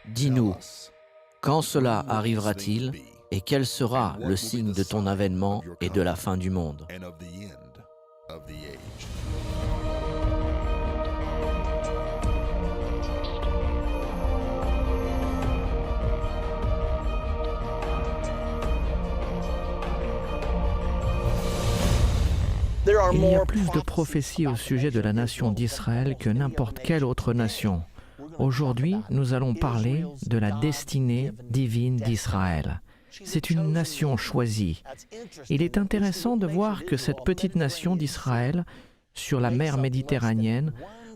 Dis-nous, quand cela arrivera-t-il et quel sera le signe de ton avènement et de la fin du monde? Il y a plus de prophéties au sujet de la nation d'Israël que n'importe quelle autre nation. Aujourd'hui, nous allons parler de la destinée divine d'Israël. C'est une nation choisie. Il est intéressant de voir que cette petite nation d'Israël, sur la mer Méditerranéenne,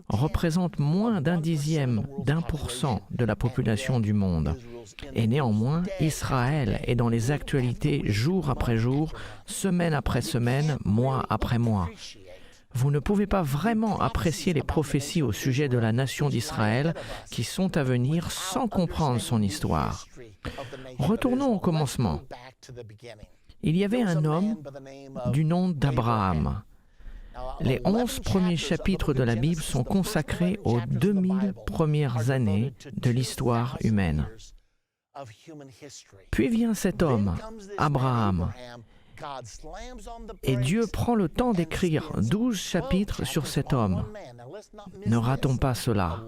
représente moins d'1/10% de la population du monde. Et néanmoins, Israël est dans les actualités jour après jour, semaine après semaine, mois après mois. Vous ne pouvez pas vraiment apprécier les prophéties au sujet de la nation d'Israël qui sont à venir sans comprendre son histoire. Retournons au commencement. Il y avait un homme du nom d'Abraham. Les 11 premiers chapitres de la Bible sont consacrés aux 2000 premières années de l'histoire humaine. Puis vient cet homme, Abraham, et Dieu prend le temps d'écrire 12 chapitres sur cet homme. Ne ratons pas cela.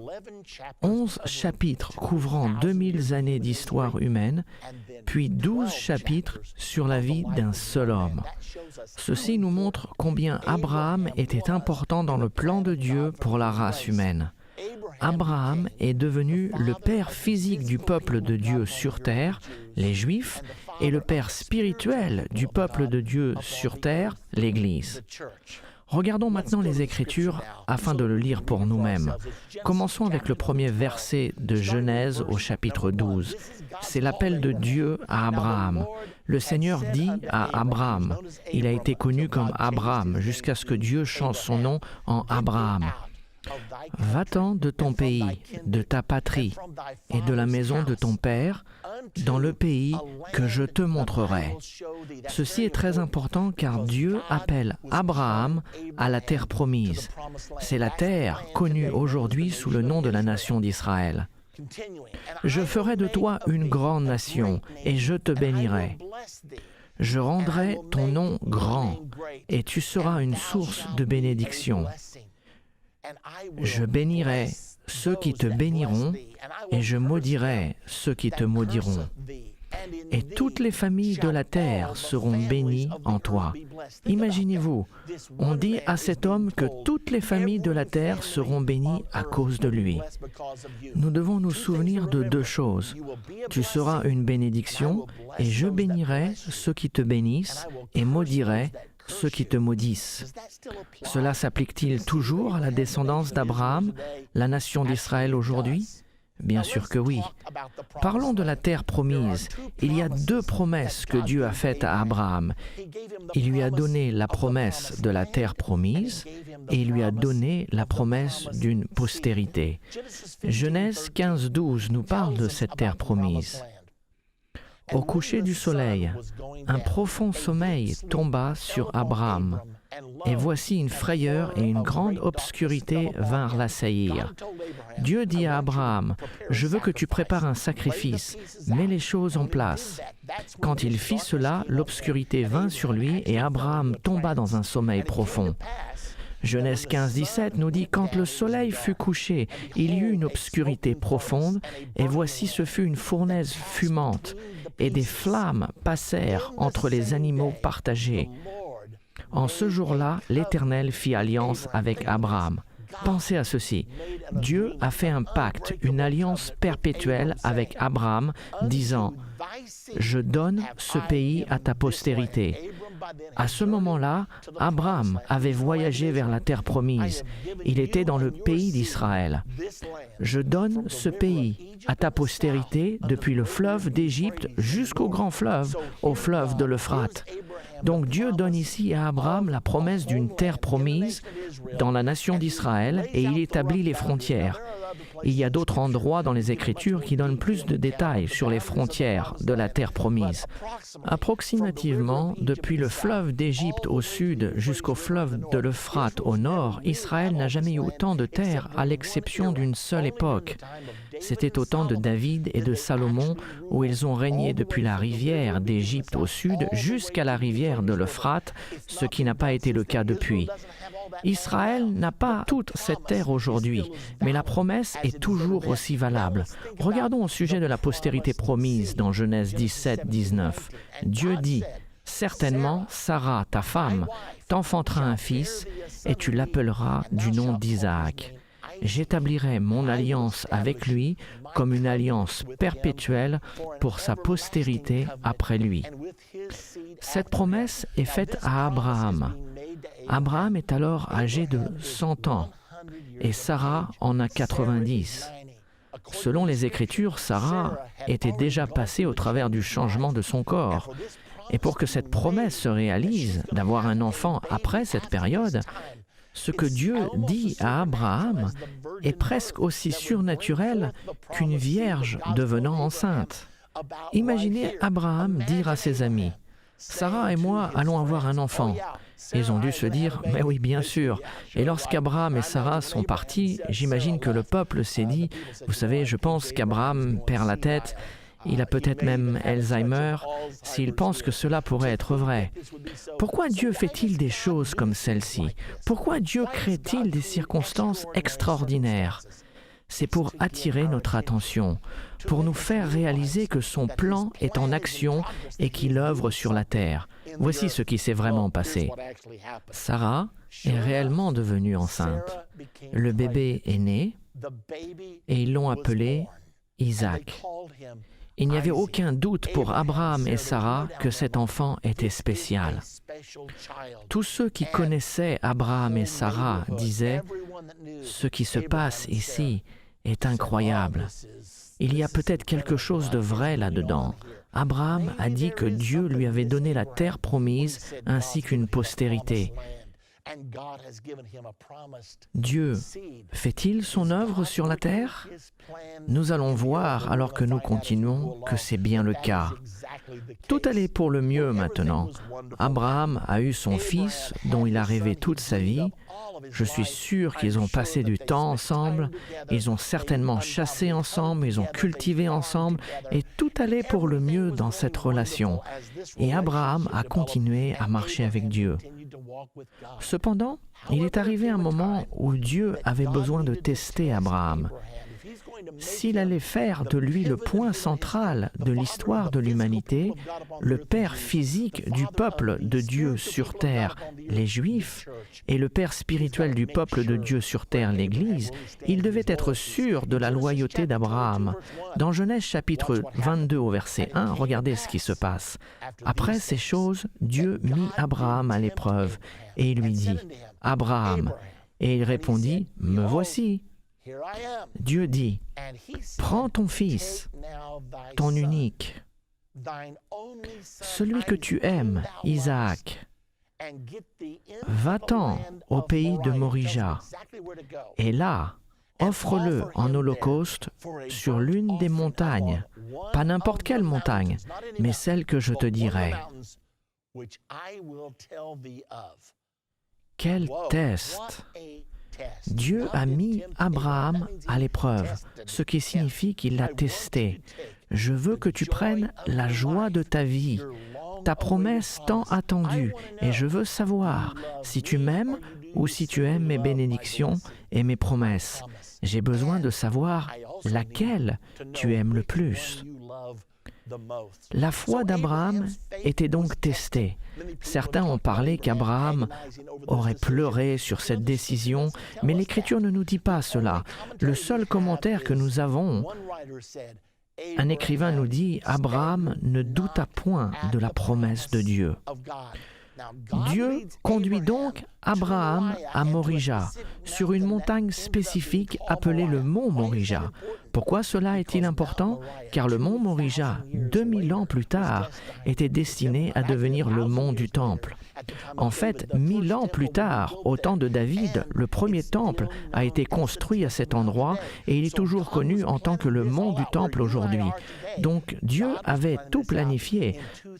11 chapitres couvrant 2000 années d'histoire humaine, puis 12 chapitres sur la vie d'un seul homme. Ceci nous montre combien Abraham était important dans le plan de Dieu pour la race humaine. Abraham est devenu le père physique du peuple de Dieu sur terre, les Juifs, et le père spirituel du peuple de Dieu sur terre, l'Église. Regardons maintenant les Écritures afin de le lire pour nous-mêmes. Commençons avec le premier verset de Genèse au chapitre 12. C'est l'appel de Dieu à Abraham. Le Seigneur dit à Abraham, il a été connu comme Abraham jusqu'à ce que Dieu change son nom en Abraham. Va-t'en de ton pays, de ta patrie et de la maison de ton père, dans le pays que je te montrerai. Ceci est très important car Dieu appelle Abraham à la terre promise. C'est la terre connue aujourd'hui sous le nom de la nation d'Israël. Je ferai de toi une grande nation et je te bénirai. Je rendrai ton nom grand et tu seras une source de bénédiction. Je bénirai ceux qui te béniront et je maudirai ceux qui te maudiront. Et toutes les familles de la terre seront bénies en toi. Imaginez-vous, on dit à cet homme que toutes les familles de la terre seront bénies à cause de lui. Nous devons nous souvenir de deux choses. Tu seras une bénédiction et je bénirai ceux qui te bénissent et maudirai ceux qui te maudissent. Cela s'applique-t-il toujours à la descendance d'Abraham, la nation d'Israël aujourd'hui? Bien sûr que oui. Parlons de la terre promise. Il y a deux promesses que Dieu a faites à Abraham. Il lui a donné la promesse de la terre promise et il lui a donné la promesse d'une postérité. Genèse 15:12 nous parle de cette terre promise. Au coucher du soleil, un profond sommeil tomba sur Abraham, et voici une frayeur et une grande obscurité vinrent l'assaillir. Dieu dit à Abraham, « Je veux que tu prépares un sacrifice, mets les choses en place. » Quand il fit cela, l'obscurité vint sur lui et Abraham tomba dans un sommeil profond. Genèse 15:17 nous dit « Quand le soleil fut couché, il y eut une obscurité profonde, et voici ce fut une fournaise fumante, et des flammes passèrent entre les animaux partagés. En ce jour-là, l'Éternel fit alliance avec Abraham. » Pensez à ceci. Dieu a fait un pacte, une alliance perpétuelle avec Abraham, disant « Je donne ce pays à ta postérité. » À ce moment-là, Abraham avait voyagé vers la terre promise. Il était dans le pays d'Israël. « Je donne ce pays à ta postérité depuis le fleuve d'Égypte jusqu'au grand fleuve, au fleuve de l'Euphrate. » Donc Dieu donne ici à Abraham la promesse d'une terre promise dans la nation d'Israël et il établit les frontières. Il y a d'autres endroits dans les Écritures qui donnent plus de détails sur les frontières de la terre promise. Approximativement, depuis le fleuve d'Égypte au sud jusqu'au fleuve de l'Euphrate au nord, Israël n'a jamais eu autant de terre à l'exception d'une seule époque. C'était au temps de David et de Salomon où ils ont régné depuis la rivière d'Égypte au sud jusqu'à la rivière de l'Euphrate, ce qui n'a pas été le cas depuis. Israël n'a pas toute cette terre aujourd'hui, mais la promesse est toujours aussi valable. Regardons au sujet de la postérité promise dans Genèse 17, 19. Dieu dit, « Certainement, Sarah, ta femme, t'enfantera un fils, et tu l'appelleras du nom d'Isaac. J'établirai mon alliance avec lui comme une alliance perpétuelle pour sa postérité après lui. » Cette promesse est faite à Abraham. Abraham est alors âgé de 100 ans et Sarah en a 90. Selon les Écritures, Sarah était déjà passée au travers du changement de son corps. Et pour que cette promesse se réalise, d'avoir un enfant après cette période, ce que Dieu dit à Abraham est presque aussi surnaturel qu'une vierge devenant enceinte. Imaginez Abraham dire à ses amis, « Sarah et moi allons avoir un enfant. » Ils ont dû se dire, « Mais oui, bien sûr. » Et lorsqu'Abraham et Sarah sont partis, j'imagine que le peuple s'est dit, « Vous savez, je pense qu'Abraham perd la tête. Il a peut-être même Alzheimer, s'il pense que cela pourrait être vrai. Pourquoi Dieu fait-il des choses comme celle-ci? Pourquoi Dieu crée-t-il des circonstances extraordinaires? C'est pour attirer notre attention, pour nous faire réaliser que son plan est en action et qu'il œuvre sur la terre. Voici ce qui s'est vraiment passé. Sarah est réellement devenue enceinte. Le bébé est né et ils l'ont appelé Isaac. Il n'y avait aucun doute pour Abraham et Sarah que cet enfant était spécial. Tous ceux qui connaissaient Abraham et Sarah disaient « Ce qui se passe ici est incroyable. Il y a peut-être quelque chose de vrai là-dedans. » Abraham a dit que Dieu lui avait donné la terre promise ainsi qu'une postérité. Dieu fait-il son œuvre sur la terre? Nous allons voir, alors que nous continuons, que c'est bien le cas. Tout allait pour le mieux maintenant. Abraham a eu son fils, dont il a rêvé toute sa vie. Je suis sûr qu'ils ont passé du temps ensemble, ils ont certainement chassé ensemble, ils ont cultivé ensemble, et tout allait pour le mieux dans cette relation. Et Abraham a continué à marcher avec Dieu. Cependant, il est arrivé un moment où Dieu avait besoin de tester Abraham. S'il allait faire de lui le point central de l'histoire de l'humanité, le père physique du peuple de Dieu sur terre, les Juifs, et le père spirituel du peuple de Dieu sur terre, l'Église, il devait être sûr de la loyauté d'Abraham. Dans Genèse chapitre 22 au verset 1, regardez ce qui se passe. Après ces choses, Dieu mit Abraham à l'épreuve et il lui dit, « Abraham » et il répondit, « Me voici ». Dieu dit, « Prends ton fils, ton unique, celui que tu aimes, Isaac, va-t'en au pays de Morija, et là, offre-le en holocauste sur l'une des montagnes, pas n'importe quelle montagne, mais celle que je te dirai. » Quel test! Dieu a mis Abraham à l'épreuve, ce qui signifie qu'il l'a testé. Je veux que tu prennes la joie de ta vie, ta promesse tant attendue, et je veux savoir si tu m'aimes ou si tu aimes mes bénédictions et mes promesses. J'ai besoin de savoir laquelle tu aimes le plus. La foi d'Abraham était donc testée. Certains ont parlé qu'Abraham aurait pleuré sur cette décision, mais l'Écriture ne nous dit pas cela. Le seul commentaire que nous avons, un écrivain nous dit « Abraham ne douta point de la promesse de Dieu ». Dieu conduit donc Abraham à Morija, sur une montagne spécifique appelée le mont Morija. Pourquoi cela est-il important? Car le mont Morija, 2000 ans plus tard, était destiné à devenir le mont du Temple. En fait, 1000 ans plus tard, au temps de David, le premier temple a été construit à cet endroit et il est toujours connu en tant que le mont du Temple aujourd'hui. Donc Dieu avait tout planifié.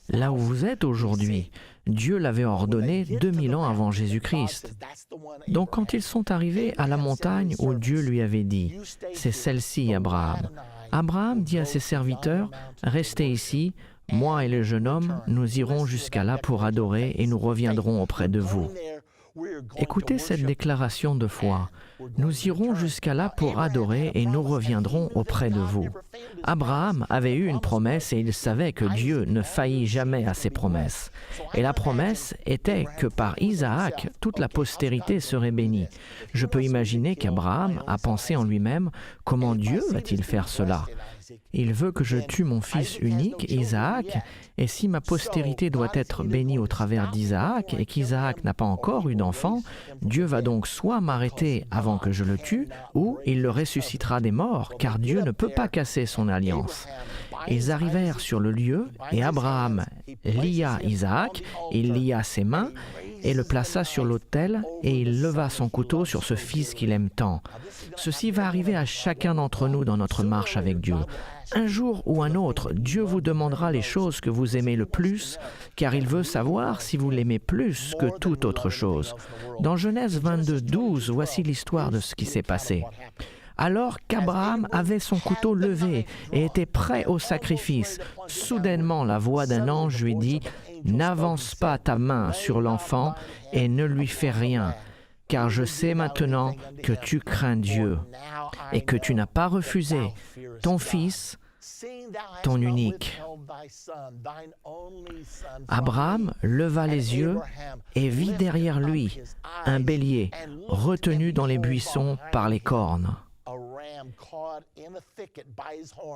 Là où vous êtes aujourd'hui, Dieu l'avait ordonné 2000 ans avant Jésus-Christ. Donc quand ils sont arrivés à la montagne où Dieu lui avait dit, « C'est celle-ci, Abraham. » Abraham dit à ses serviteurs, « Restez ici, moi et le jeune homme, nous irons jusqu'à là pour adorer et nous reviendrons auprès de vous. » Écoutez cette déclaration de foi. Nous irons jusqu'à là pour adorer et nous reviendrons auprès de vous. Abraham avait eu une promesse et il savait que Dieu ne faillit jamais à ses promesses. Et la promesse était que par Isaac, toute la postérité serait bénie. Je peux imaginer qu'Abraham a pensé en lui-même, comment Dieu va-t-il faire cela? Il veut que je tue mon fils unique, Isaac, et si ma postérité doit être bénie au travers d'Isaac et qu'Isaac n'a pas encore eu d'enfant, Dieu va donc soit m'arrêter avant que je le tue, ou il le ressuscitera des morts, car Dieu ne peut pas casser son alliance. Ils arrivèrent sur le lieu, et Abraham lia Isaac, il lia ses mains, et le plaça sur l'autel, et il leva son couteau sur ce fils qu'il aime tant. Ceci va arriver à chacun d'entre nous dans notre marche avec Dieu. Un jour ou un autre, Dieu vous demandera les choses que vous aimez le plus, car il veut savoir si vous l'aimez plus que toute autre chose. Dans Genèse 22, 12, voici l'histoire de ce qui s'est passé. Alors qu'Abraham avait son couteau levé et était prêt au sacrifice, soudainement la voix d'un ange lui dit « N'avance pas ta main sur l'enfant et ne lui fais rien, car je sais maintenant que tu crains Dieu et que tu n'as pas refusé ton fils, ton unique. » Abraham leva les yeux et vit derrière lui un bélier retenu dans les buissons par les cornes.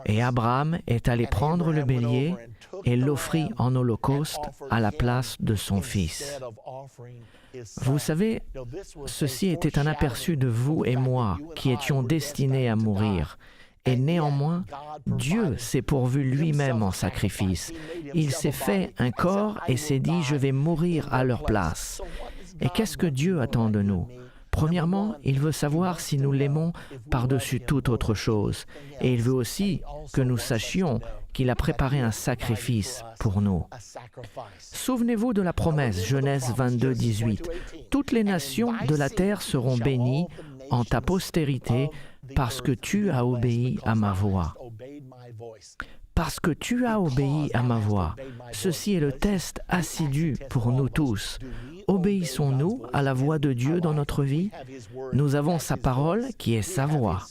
Et Abraham est allé prendre le bélier et l'offrit en holocauste à la place de son fils. Vous savez, ceci était un aperçu de vous et moi qui étions destinés à mourir. Et néanmoins, Dieu s'est pourvu lui-même en sacrifice. Il s'est fait un corps et s'est dit « Je vais mourir à leur place ». Et qu'est-ce que Dieu attend de nous? Premièrement, il veut savoir si nous l'aimons par-dessus toute autre chose. Et il veut aussi que nous sachions qu'il a préparé un sacrifice pour nous. Souvenez-vous de la promesse, Genèse 22, 18. « Toutes les nations de la terre seront bénies en ta postérité parce que tu as obéi à ma voix. » Parce que tu as obéi à ma voix. Ceci est le test assidu pour nous tous. Obéissons-nous à la voix de Dieu dans notre vie? Nous avons sa parole qui est sa voix.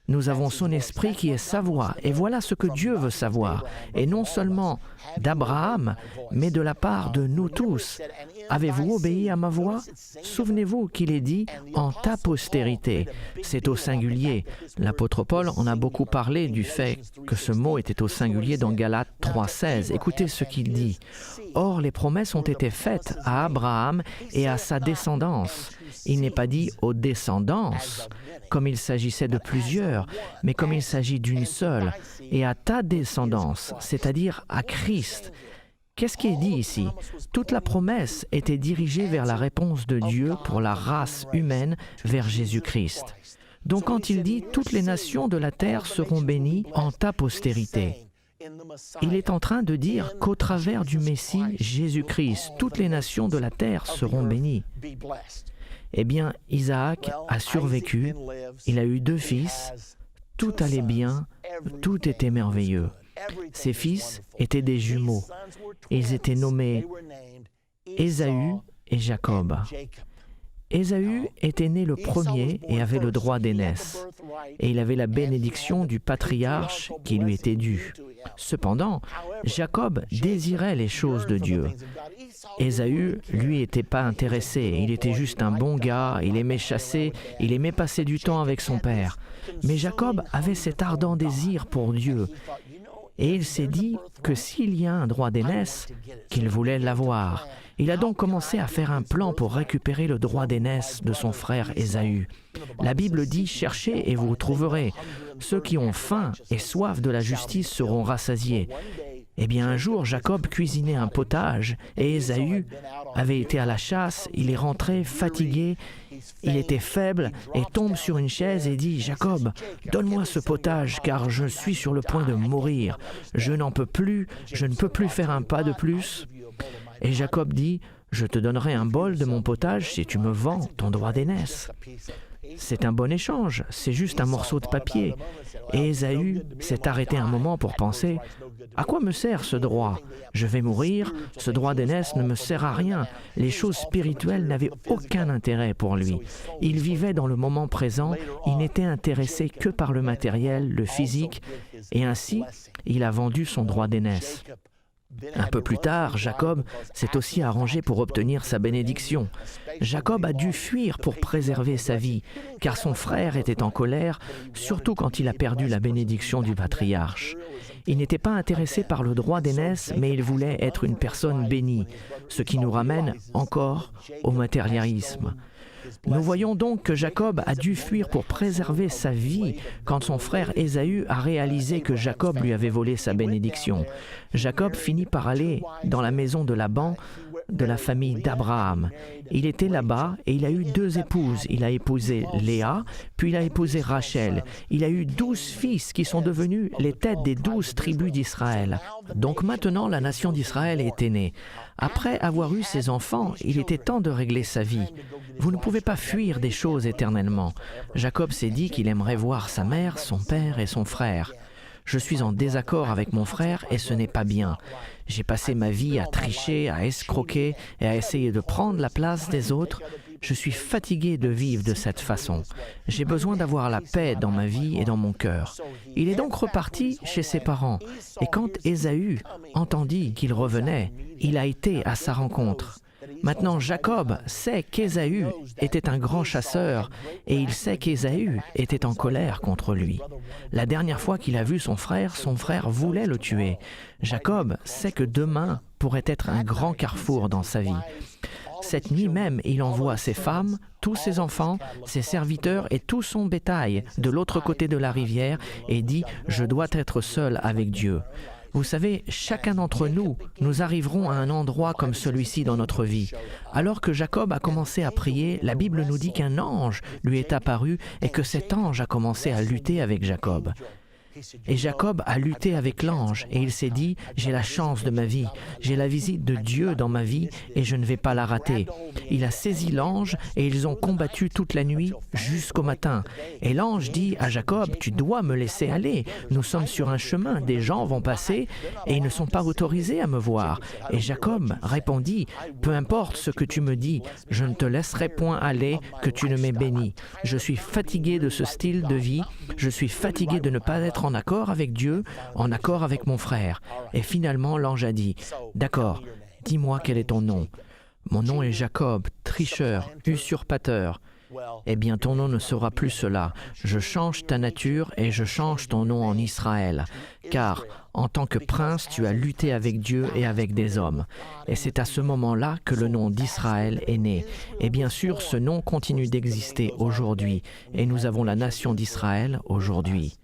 Nous avons son esprit qui est sa voix. Et voilà ce que Dieu veut savoir. Et non seulement d'Abraham, mais de la part de nous tous. Avez-vous obéi à ma voix? Souvenez-vous qu'il est dit « en ta postérité ». C'est au singulier. L'apôtre Paul en a beaucoup parlé du fait que ce mot était au singulier dans Galates 3,16. Écoutez ce qu'il dit. « Or, les promesses ont été faites à Abraham et à sa descendance. » Il n'est pas dit « aux descendances », comme il s'agissait de plusieurs, mais comme il s'agit d'une seule, et à ta descendance, c'est-à-dire à Christ. Qu'est-ce qui est dit ici? Toute la promesse était dirigée vers la réponse de Dieu pour la race humaine vers Jésus-Christ. Donc quand il dit « toutes les nations de la terre seront bénies en ta postérité », il est en train de dire qu'au travers du Messie Jésus-Christ, toutes les nations de la terre seront bénies. Eh bien, Isaac a survécu, il a eu 2 fils, tout allait bien, tout était merveilleux. Ses fils étaient des jumeaux. Ils étaient nommés Ésaü et Jacob. Ésaü était né le premier et avait le droit d'aînesse, et il avait la bénédiction du patriarche qui lui était due. Cependant, Jacob désirait les choses de Dieu. Ésaü, lui, n'était pas intéressé. Il était juste un bon gars, il aimait chasser, il aimait passer du temps avec son père. Mais Jacob avait cet ardent désir pour Dieu. Et il s'est dit que s'il y a un droit d'aînesse, qu'il voulait l'avoir. Il a donc commencé à faire un plan pour récupérer le droit d'aînesse de son frère Ésaü. La Bible dit « Cherchez et vous trouverez. Ceux qui ont faim et soif de la justice seront rassasiés. » Eh bien, un jour, Jacob cuisinait un potage et Ésaü avait été à la chasse. Il est rentré fatigué, il était faible et tombe sur une chaise et dit « Jacob, donne-moi ce potage car je suis sur le point de mourir. Je n'en peux plus, je ne peux plus faire un pas de plus. » Et Jacob dit « Je te donnerai un bol de mon potage si tu me vends ton droit d'aînesse. » C'est un bon échange, c'est juste un morceau de papier. Et Ésaü s'est arrêté un moment pour penser « À quoi me sert ce droit? Je vais mourir, ce droit d'aînesse ne me sert à rien. » Les choses spirituelles n'avaient aucun intérêt pour lui. Il vivait dans le moment présent, il n'était intéressé que par le matériel, le physique, et ainsi, il a vendu son droit d'aînesse. Un peu plus tard, Jacob s'est aussi arrangé pour obtenir sa bénédiction. Jacob a dû fuir pour préserver sa vie, car son frère était en colère, surtout quand il a perdu la bénédiction du patriarche. Il n'était pas intéressé par le droit d'aînesse, mais il voulait être une personne bénie, ce qui nous ramène encore au matérialisme. Nous voyons donc que Jacob a dû fuir pour préserver sa vie quand son frère Ésaü a réalisé que Jacob lui avait volé sa bénédiction. Jacob finit par aller dans la maison de Laban, de la famille d'Abraham. Il était là-bas et il a eu 2 épouses. Il a épousé Léa, puis il a épousé Rachel. Il a eu 12 fils qui sont devenus les têtes des 12 tribus d'Israël. Donc maintenant, la nation d'Israël était née. Après avoir eu ses enfants, il était temps de régler sa vie. Vous ne pouvez pas fuir des choses éternellement. Jacob s'est dit qu'il aimerait voir sa mère, son père et son frère. Je suis en désaccord avec mon frère et ce n'est pas bien. J'ai passé ma vie à tricher, à escroquer et à essayer de prendre la place des autres. Je suis fatigué de vivre de cette façon. J'ai besoin d'avoir la paix dans ma vie et dans mon cœur. Il est donc reparti chez ses parents. Et quand Ésaü entendit qu'il revenait, il a été à sa rencontre. Maintenant, Jacob sait qu'Ésaü était un grand chasseur et il sait qu'Ésaü était en colère contre lui. La dernière fois qu'il a vu son frère voulait le tuer. Jacob sait que demain pourrait être un grand carrefour dans sa vie. Cette nuit même, il envoie ses femmes, tous ses enfants, ses serviteurs et tout son bétail de l'autre côté de la rivière et dit « Je dois être seul avec Dieu ». Vous savez, chacun d'entre nous, nous arriverons à un endroit comme celui-ci dans notre vie. Alors que Jacob a commencé à prier, la Bible nous dit qu'un ange lui est apparu et que cet ange a commencé à lutter avec Jacob. Et Jacob a lutté avec l'ange et il s'est dit « J'ai la chance de ma vie, j'ai la visite de Dieu dans ma vie et je ne vais pas la rater. » Il a saisi l'ange et ils ont combattu toute la nuit jusqu'au matin. Et l'ange dit à Jacob « Tu dois me laisser aller, nous sommes sur un chemin, des gens vont passer et ils ne sont pas autorisés à me voir. » Et Jacob répondit « Peu importe ce que tu me dis, je ne te laisserai point aller que tu ne m'aies béni. Je suis fatigué de ce style de vie, je suis fatigué de ne pas être en accord avec Dieu, en accord avec mon frère. » Et finalement, l'ange a dit, « D'accord, dis-moi quel est ton nom. » « Mon nom est Jacob, tricheur, usurpateur. » « Eh bien, ton nom ne sera plus cela. Je change ta nature et je change ton nom en Israël. Car, en tant que prince, tu as lutté avec Dieu et avec des hommes. » Et c'est à ce moment-là que le nom d'Israël est né. Et bien sûr, ce nom continue d'exister aujourd'hui. Et nous avons la nation d'Israël aujourd'hui.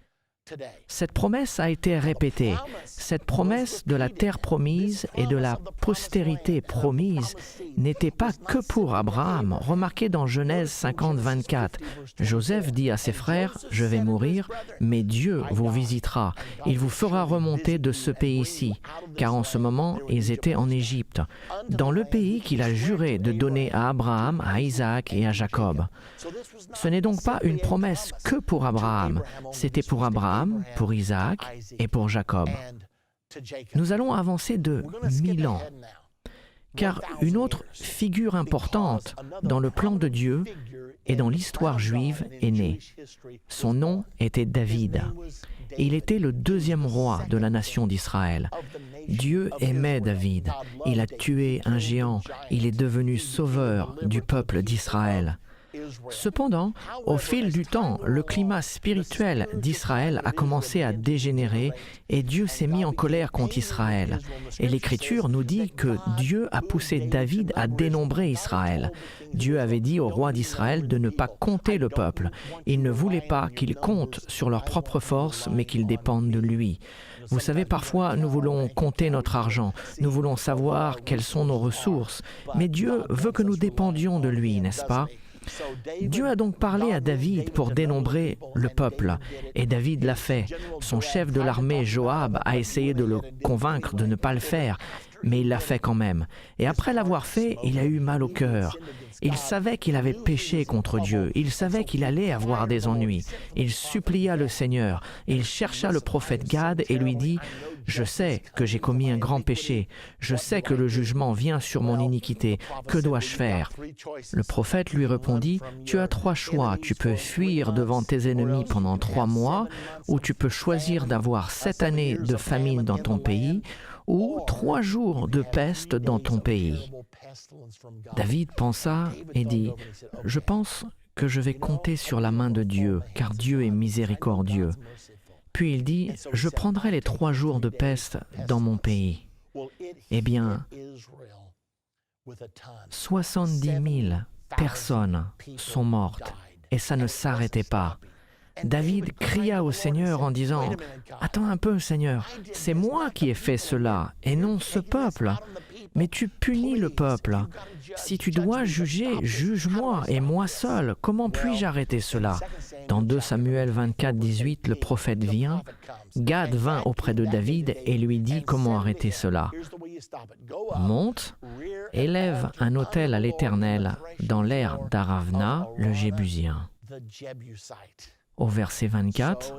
Cette promesse a été répétée. Cette promesse de la terre promise et de la postérité promise n'était pas que pour Abraham. Remarquez dans Genèse 50, 24, Joseph dit à ses frères, « Je vais mourir, mais Dieu vous visitera. Il vous fera remonter de ce pays-ci. » Car en ce moment, ils étaient en Égypte, dans le pays qu'il a juré de donner à Abraham, à Isaac et à Jacob. Ce n'est donc pas une promesse que pour Abraham. C'était pour Abraham, pour Isaac et pour Jacob. Nous allons avancer de 1000 ans, car une autre figure importante dans le plan de Dieu et dans l'histoire juive est née. Son nom était David. Il était le 2e roi de la nation d'Israël. Dieu aimait David. Il a tué un géant. Il est devenu sauveur du peuple d'Israël. Cependant, au fil du temps, le climat spirituel d'Israël a commencé à dégénérer et Dieu s'est mis en colère contre Israël. Et l'Écriture nous dit que Dieu a poussé David à dénombrer Israël. Dieu avait dit au roi d'Israël de ne pas compter le peuple. Il ne voulait pas qu'ils comptent sur leur propre force, mais qu'ils dépendent de lui. Vous savez, parfois, nous voulons compter notre argent, nous voulons savoir quelles sont nos ressources, mais Dieu veut que nous dépendions de lui, n'est-ce pas? Dieu a donc parlé à David pour dénombrer le peuple, et David l'a fait. Son chef de l'armée, Joab, a essayé de le convaincre de ne pas le faire, mais il l'a fait quand même. Et après l'avoir fait, il a eu mal au cœur. Il savait qu'il avait péché contre Dieu, il savait qu'il allait avoir des ennuis. Il supplia le Seigneur, il chercha le prophète Gad et lui dit « Je sais que j'ai commis un grand péché, je sais que le jugement vient sur mon iniquité, que dois-je faire ?» Le prophète lui répondit « Tu as 3 choix, tu peux fuir devant tes ennemis pendant 3 mois, ou tu peux choisir d'avoir 7 années de famine dans ton pays, ou 3 jours de peste dans ton pays. » David pensa et dit, « Je pense que je vais compter sur la main de Dieu, car Dieu est miséricordieux. » Puis il dit, « Je prendrai les 3 jours de peste dans mon pays. » Eh bien, 70 000 personnes sont mortes, et ça ne s'arrêtait pas. David cria au Seigneur en disant « Attends un peu, Seigneur, c'est moi qui ai fait cela, et non ce peuple. Mais tu punis le peuple. Si tu dois juger, juge-moi, et moi seul. Comment puis-je arrêter cela ?» Dans 2 Samuel 24, 18, le prophète vient. Gad vint auprès de David et lui dit comment arrêter cela. « Monte, élève un autel à l'Éternel dans l'aire d'Aravna, le Jébusien. » Au verset 24,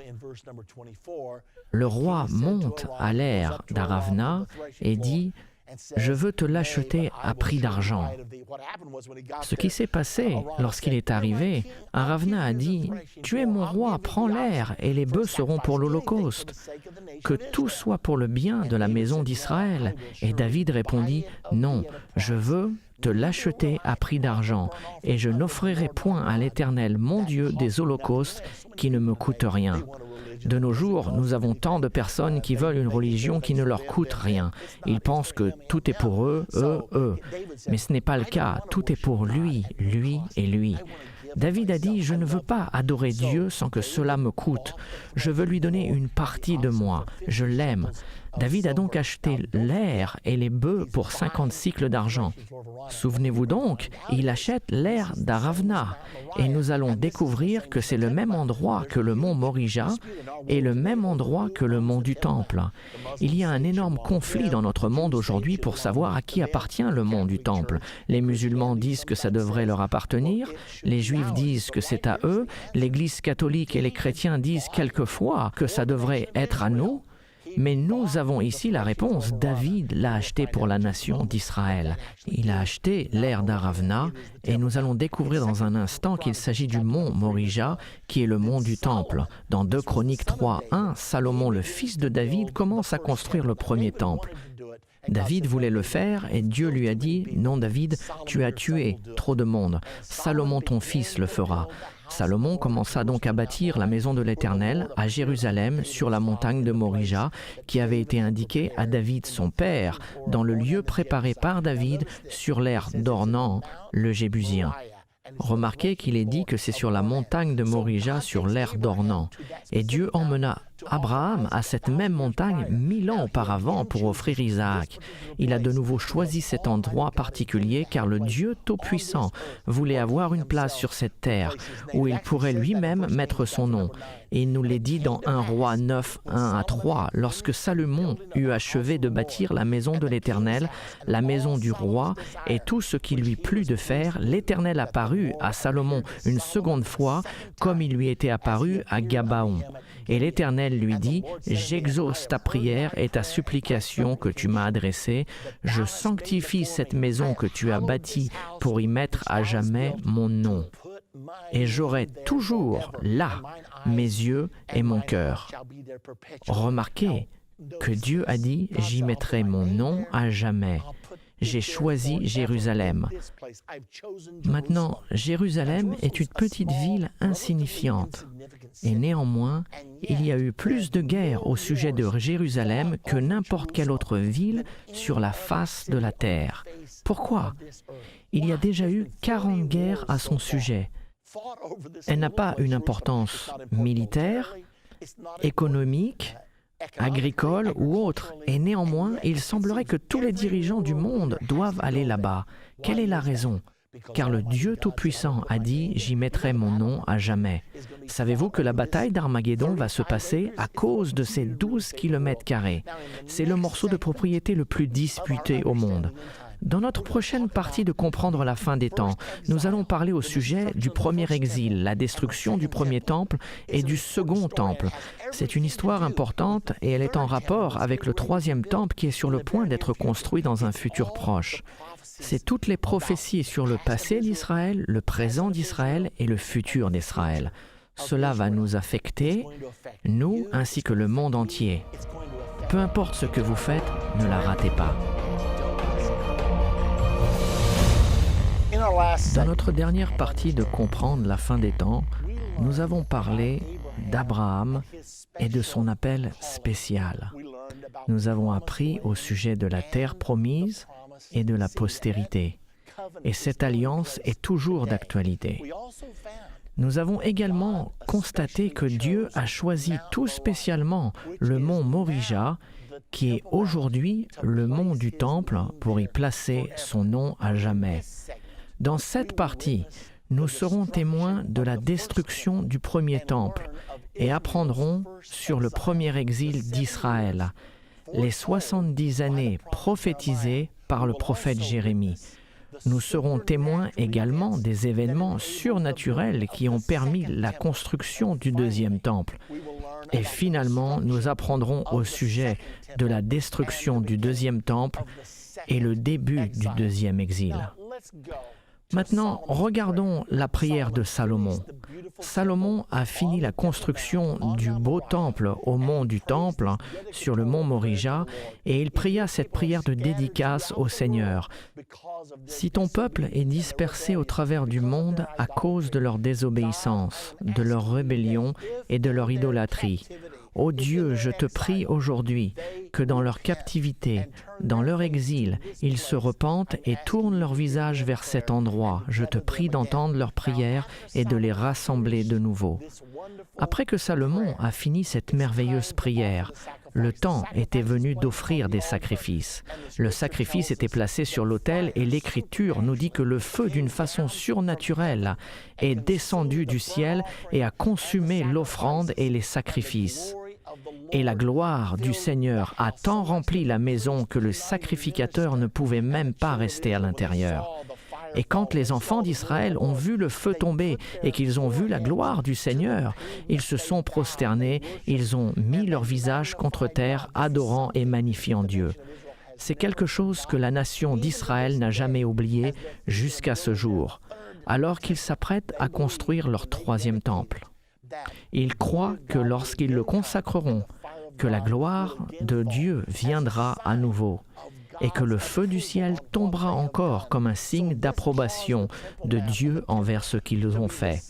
le roi monte à l'aire d'Aravna et dit « Je veux te l'acheter à prix d'argent. » Ce qui s'est passé lorsqu'il est arrivé, Aravna a dit « Tu es mon roi, prends l'aire et les bœufs seront pour l'Holocauste. Que tout soit pour le bien de la maison d'Israël. » Et David répondit « Non, je veux te l'acheter à prix d'argent, et je n'offrirai point à l'Éternel, mon Dieu, des holocaustes qui ne me coûtent rien. » De nos jours, nous avons tant de personnes qui veulent une religion qui ne leur coûte rien. Ils pensent que tout est pour eux. Mais ce n'est pas le cas. Tout est pour lui, lui et lui. David a dit « Je ne veux pas adorer Dieu sans que cela me coûte. Je veux lui donner une partie de moi. Je l'aime. » David a donc acheté l'aire et les bœufs pour 50 cycles d'argent. Souvenez-vous donc, il achète l'aire d'Aravna. Et nous allons découvrir que c'est le même endroit que le mont Morija et le même endroit que le mont du Temple. Il y a un énorme conflit dans notre monde aujourd'hui pour savoir à qui appartient le mont du Temple. Les musulmans disent que ça devrait leur appartenir, les juifs disent que c'est à eux, l'Église catholique et les chrétiens disent quelquefois que ça devrait être à nous. Mais nous avons ici la réponse. David l'a acheté pour la nation d'Israël. Il a acheté l'aire d'Aravna et nous allons découvrir dans un instant qu'il s'agit du mont Morija, qui est le mont du Temple. Dans 2 Chroniques 3, 1, Salomon, le fils de David, commence à construire le premier temple. David voulait le faire et Dieu lui a dit « Non, David, tu as tué trop de monde. Salomon, ton fils, le fera. » Salomon commença donc à bâtir la maison de l'Éternel à Jérusalem sur la montagne de Morija, qui avait été indiquée à David son père, dans le lieu préparé par David sur l'aire d'Ornan, le Jébusien. Remarquez qu'il est dit que c'est sur la montagne de Morija, sur l'aire d'Ornan. Et Dieu emmena Abraham à cette même montagne 1000 ans auparavant pour offrir Isaac. Il a de nouveau choisi cet endroit particulier car le Dieu Tout-Puissant voulait avoir une place sur cette terre où il pourrait lui-même mettre son nom. Et il nous l'est dit dans 1 Roi 9, 1 à 3, lorsque Salomon eut achevé de bâtir la maison de l'Éternel, la maison du roi et tout ce qui lui plut de faire, l'Éternel apparut à Salomon une seconde fois comme il lui était apparu à Gabaon. Et l'Éternel lui dit, « J'exauce ta prière et ta supplication que tu m'as adressée. Je sanctifie cette maison que tu as bâtie pour y mettre à jamais mon nom. Et j'aurai toujours là mes yeux et mon cœur. » Remarquez que Dieu a dit, « J'y mettrai mon nom à jamais. j'ai choisi Jérusalem. Maintenant, Jérusalem est une petite ville insignifiante. Et néanmoins, il y a eu plus de guerres au sujet de Jérusalem que n'importe quelle autre ville sur la face de la terre. Pourquoi? Il y a déjà eu 40 guerres à son sujet. Elle n'a pas une importance militaire, économique, agricole ou autre. Et néanmoins, il semblerait que tous les dirigeants du monde doivent aller là-bas. Quelle est la raison? Car le Dieu Tout-Puissant a dit « J'y mettrai mon nom à jamais ». Savez-vous que la bataille d'Armageddon va se passer à cause de ces 12 km²? C'est le morceau de propriété le plus disputé au monde. Dans notre prochaine partie de Comprendre la fin des temps, nous allons parler au sujet du premier exil, la destruction du premier temple et du second temple. C'est une histoire importante et elle est en rapport avec le troisième temple qui est sur le point d'être construit dans un futur proche. C'est toutes les prophéties sur le passé d'Israël, le présent d'Israël et le futur d'Israël. Cela va nous affecter, nous ainsi que le monde entier. Peu importe ce que vous faites, ne la ratez pas. Dans notre dernière partie de Comprendre la fin des temps, nous avons parlé d'Abraham et de son appel spécial. Nous avons appris au sujet de la terre promise et de la postérité. Et cette alliance est toujours d'actualité. Nous avons également constaté que Dieu a choisi tout spécialement le mont Morija, qui est aujourd'hui le mont du Temple, pour y placer son nom à jamais. Dans cette partie, nous serons témoins de la destruction du premier temple et apprendrons sur le premier exil d'Israël, les 70 années prophétisées par le prophète Jérémie. Nous serons témoins également des événements surnaturels qui ont permis la construction du deuxième temple. Et finalement, nous apprendrons au sujet de la destruction du deuxième temple et le début du deuxième exil. Maintenant, regardons la prière de Salomon. Salomon a fini la construction du beau temple au mont du Temple, sur le mont Morija, et il pria cette prière de dédicace au Seigneur. « Si ton peuple est dispersé au travers du monde à cause de leur désobéissance, de leur rébellion et de leur idolâtrie, ô Dieu, je te prie aujourd'hui que dans leur captivité, dans leur exil, ils se repentent et tournent leur visage vers cet endroit. Je te prie d'entendre leurs prières et de les rassembler de nouveau. » Après que Salomon a fini cette merveilleuse prière, le temps était venu d'offrir des sacrifices. Le sacrifice était placé sur l'autel et l'Écriture nous dit que le feu, d'une façon surnaturelle, est descendu du ciel et a consumé l'offrande et les sacrifices. Et la gloire du Seigneur a tant rempli la maison que le sacrificateur ne pouvait même pas rester à l'intérieur. Et quand les enfants d'Israël ont vu le feu tomber et qu'ils ont vu la gloire du Seigneur, ils se sont prosternés, ils ont mis leur visage contre terre, adorant et magnifiant Dieu. C'est quelque chose que la nation d'Israël n'a jamais oublié jusqu'à ce jour, alors qu'ils s'apprêtent à construire leur troisième temple. Ils croient que lorsqu'ils le consacreront, que la gloire de Dieu viendra à nouveau et que le feu du ciel tombera encore comme un signe d'approbation de Dieu envers ce qu'ils ont fait.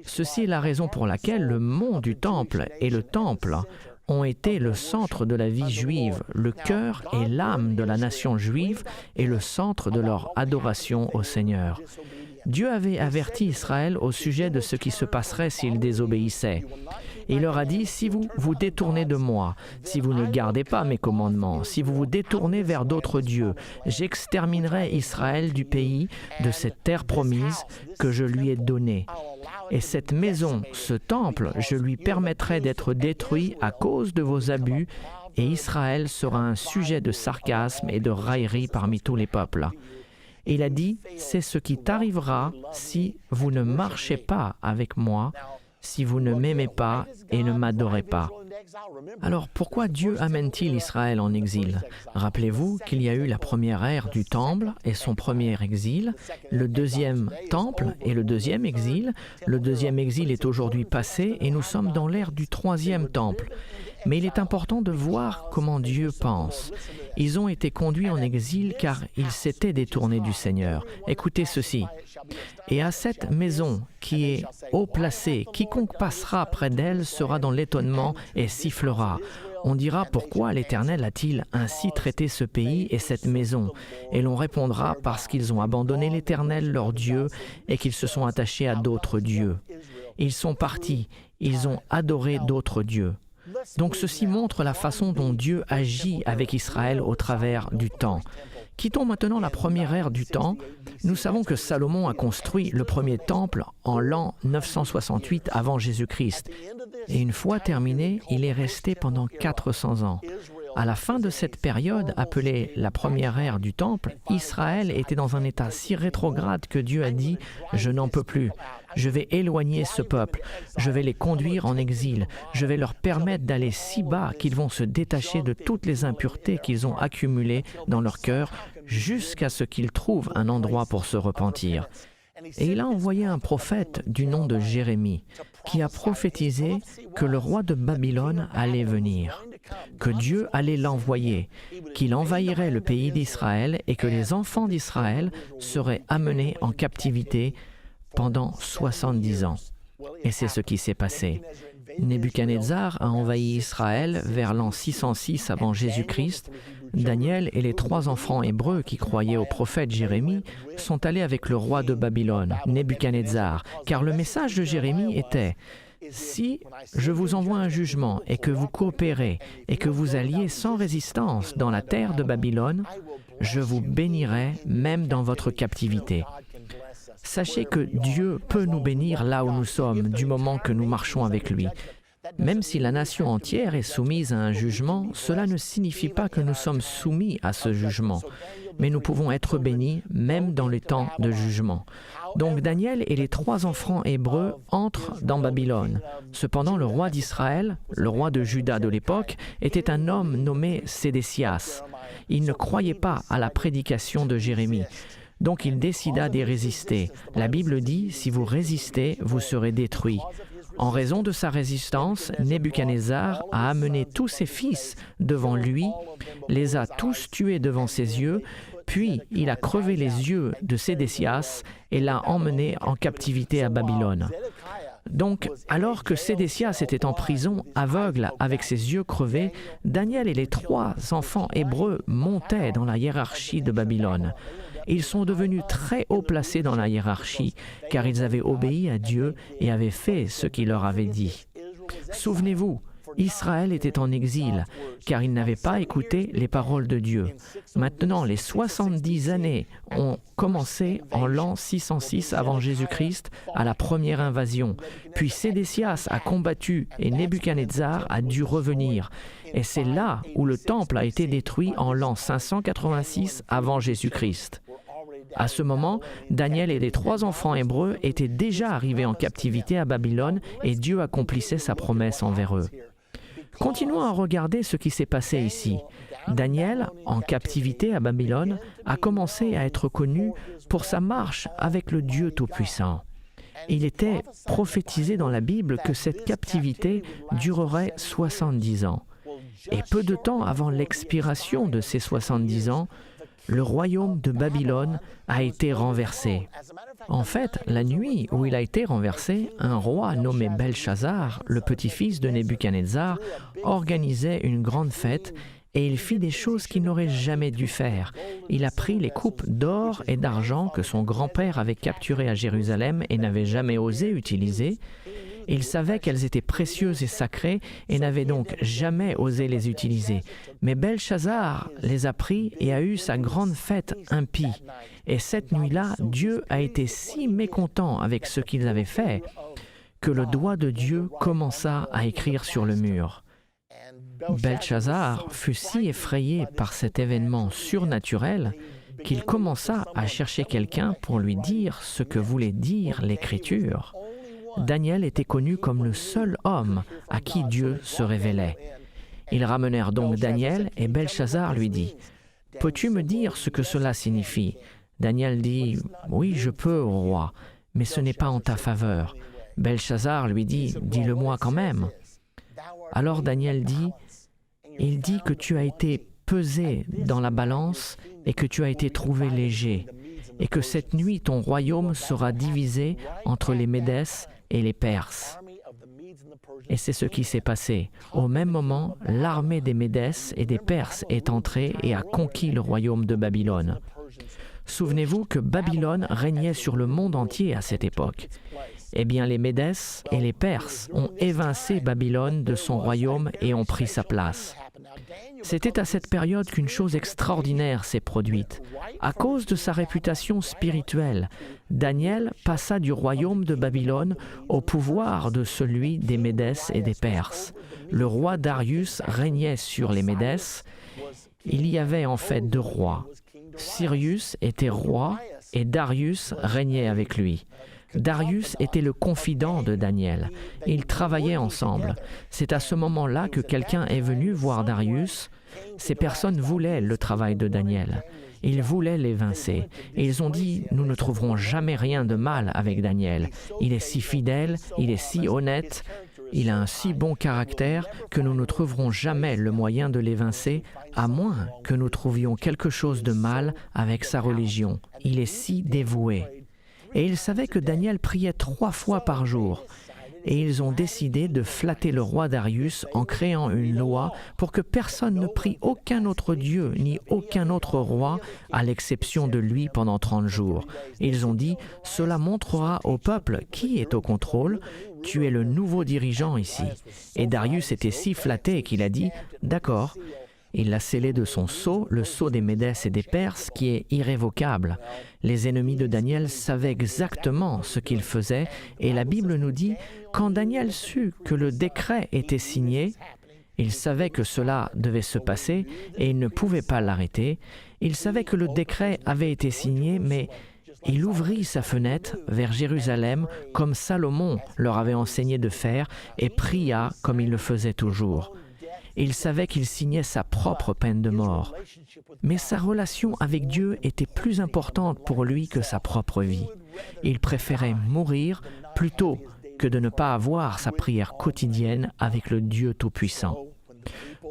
Ceci est la raison pour laquelle le mont du temple et le temple ont été le centre de la vie juive, le cœur et l'âme de la nation juive et le centre de leur adoration au Seigneur. Dieu avait averti Israël au sujet de ce qui se passerait s'ils désobéissaient. Il leur a dit, si vous vous détournez de moi, si vous ne gardez pas mes commandements, si vous vous détournez vers d'autres dieux, j'exterminerai Israël du pays, de cette terre promise que je lui ai donnée. Et cette maison, ce temple, je lui permettrai d'être détruit à cause de vos abus, et Israël sera un sujet de sarcasme et de raillerie parmi tous les peuples. Il a dit, c'est ce qui t'arrivera si vous ne marchez pas avec moi, si vous ne m'aimez pas et ne m'adorez pas. Alors pourquoi Dieu amène-t-il Israël en exil? Rappelez-vous qu'il y a eu la première ère du temple et son premier exil, le deuxième temple et le deuxième exil. Le deuxième exil est aujourd'hui passé et nous sommes dans l'ère du troisième temple. Mais il est important de voir comment Dieu pense. Ils ont été conduits en exil car ils s'étaient détournés du Seigneur. Écoutez ceci. « Et à cette maison qui est haut placée, quiconque passera près d'elle sera dans l'étonnement et sifflera. On dira, pourquoi l'Éternel a-t-il ainsi traité ce pays et cette maison? Et l'on répondra, parce qu'ils ont abandonné l'Éternel leur Dieu et qu'ils se sont attachés à d'autres dieux. Ils sont partis, ils ont adoré d'autres dieux. » Donc ceci montre la façon dont Dieu agit avec Israël au travers du temps. Quittons maintenant la première ère du temps. Nous savons que Salomon a construit le premier temple en l'an 968 avant Jésus-Christ. Et une fois terminé, il est resté pendant 400 ans. À la fin de cette période, appelée la première ère du Temple, Israël était dans un état si rétrograde que Dieu a dit « Je n'en peux plus. Je vais éloigner ce peuple. Je vais les conduire en exil. Je vais leur permettre d'aller si bas qu'ils vont se détacher de toutes les impuretés qu'ils ont accumulées dans leur cœur jusqu'à ce qu'ils trouvent un endroit pour se repentir. » Et il a envoyé un prophète du nom de Jérémie qui a prophétisé que le roi de Babylone allait venir, que Dieu allait l'envoyer, qu'il envahirait le pays d'Israël et que les enfants d'Israël seraient amenés en captivité pendant 70 ans. Et c'est ce qui s'est passé. Nebuchadnezzar a envahi Israël vers l'an 606 avant Jésus-Christ. Daniel et les 3 enfants hébreux qui croyaient au prophète Jérémie sont allés avec le roi de Babylone, Nebuchadnezzar, car le message de Jérémie était « Si je vous envoie un jugement et que vous coopérez et que vous alliez sans résistance dans la terre de Babylone, je vous bénirai même dans votre captivité. » Sachez que Dieu peut nous bénir là où nous sommes, du moment que nous marchons avec lui. Même si la nation entière est soumise à un jugement, cela ne signifie pas que nous sommes soumis à ce jugement, mais nous pouvons être bénis même dans les temps de jugement. Donc Daniel et les 3 enfants hébreux entrent dans Babylone. Cependant, le roi d'Israël, le roi de Juda de l'époque, était un homme nommé Sédécias. Il ne croyait pas à la prédication de Jérémie. Donc il décida d'y résister. La Bible dit, si vous résistez, vous serez détruits. En raison de sa résistance, Nebuchadnezzar a amené tous ses fils devant lui, les a tous tués devant ses yeux, puis il a crevé les yeux de Sédécias et l'a emmené en captivité à Babylone. Donc, alors que Sédécias était en prison, aveugle, avec ses yeux crevés, Daniel et les 3 enfants hébreux montaient dans la hiérarchie de Babylone. Ils sont devenus très haut placés dans la hiérarchie, car ils avaient obéi à Dieu et avaient fait ce qu'il leur avait dit. Souvenez-vous, Israël était en exil, car il n'avait pas écouté les paroles de Dieu. Maintenant, les 70 années ont commencé en l'an 606 avant Jésus-Christ, à la première invasion. Puis Sédécias a combattu et Nebuchadnezzar a dû revenir. Et c'est là où le temple a été détruit en l'an 586 avant Jésus-Christ. À ce moment, Daniel et les 3 enfants hébreux étaient déjà arrivés en captivité à Babylone et Dieu accomplissait sa promesse envers eux. Continuons à regarder ce qui s'est passé ici. Daniel, en captivité à Babylone, a commencé à être connu pour sa marche avec le Dieu Tout-Puissant. Il était prophétisé dans la Bible que cette captivité durerait 70 ans. Et peu de temps avant l'expiration de ces 70 ans, le royaume de Babylone a été renversé. En fait, la nuit où il a été renversé, un roi nommé Belchazzar, le petit-fils de Nebuchadnezzar, organisait une grande fête et il fit des choses qu'il n'aurait jamais dû faire. Il a pris les coupes d'or et d'argent que son grand-père avait capturées à Jérusalem et n'avait jamais osé utiliser. Il savait qu'elles étaient précieuses et sacrées et n'avait donc jamais osé les utiliser. Mais Belchazzar les a pris et a eu sa grande fête impie. Et cette nuit-là, Dieu a été si mécontent avec ce qu'ils avaient fait que le doigt de Dieu commença à écrire sur le mur. Belchazzar fut si effrayé par cet événement surnaturel qu'il commença à chercher quelqu'un pour lui dire ce que voulait dire l'Écriture. Daniel était connu comme le seul homme à qui Dieu se révélait. Ils ramenèrent donc Daniel et Belchazzar lui dit « Peux-tu me dire ce que cela signifie ?» Daniel dit « Oui, je peux, ô roi, mais ce n'est pas en ta faveur. » Belchazzar lui dit « Dis-le-moi quand même. » Alors Daniel dit, il dit que tu as été pesé dans la balance et que tu as été trouvé léger, et que cette nuit ton royaume sera divisé entre les Médès et les Perses. Et c'est ce qui s'est passé. Au même moment, l'armée des Médès et des Perses est entrée et a conquis le royaume de Babylone. Souvenez-vous que Babylone régnait sur le monde entier à cette époque. Eh bien, les Médès et les Perses ont évincé Babylone de son royaume et ont pris sa place. C'était à cette période qu'une chose extraordinaire s'est produite. À cause de sa réputation spirituelle, Daniel passa du royaume de Babylone au pouvoir de celui des Médès et des Perses. Le roi Darius régnait sur les Médès. Il y avait en fait deux rois. Cyrus était roi et Darius régnait avec lui. Darius était le confident de Daniel. Ils travaillaient ensemble. C'est à ce moment-là que quelqu'un est venu voir Darius. Ces personnes voulaient le travail de Daniel. Ils voulaient l'évincer. Et ils ont dit, nous ne trouverons jamais rien de mal avec Daniel. Il est si fidèle, il est si honnête, il a un si bon caractère que nous ne trouverons jamais le moyen de l'évincer, à moins que nous trouvions quelque chose de mal avec sa religion. Il est si dévoué. Et ils savaient que Daniel priait 3 fois par jour. Et ils ont décidé de flatter le roi Darius en créant une loi pour que personne ne prie aucun autre dieu ni aucun autre roi, à l'exception de lui pendant 30 jours. Ils ont dit, cela montrera au peuple qui est au contrôle. Tu es le nouveau dirigeant ici. Et Darius était si flatté qu'il a dit, d'accord. Il l'a scellé de son sceau, le sceau des Médès et des Perses, qui est irrévocable. Les ennemis de Daniel savaient exactement ce qu'il faisait, et la Bible nous dit, quand Daniel sut que le décret était signé, il savait que cela devait se passer, et il ne pouvait pas l'arrêter. Il savait que le décret avait été signé, mais il ouvrit sa fenêtre vers Jérusalem, comme Salomon leur avait enseigné de faire, et pria comme il le faisait toujours. Il savait qu'il signait sa propre peine de mort. Mais sa relation avec Dieu était plus importante pour lui que sa propre vie. Il préférait mourir plutôt que de ne pas avoir sa prière quotidienne avec le Dieu Tout-Puissant.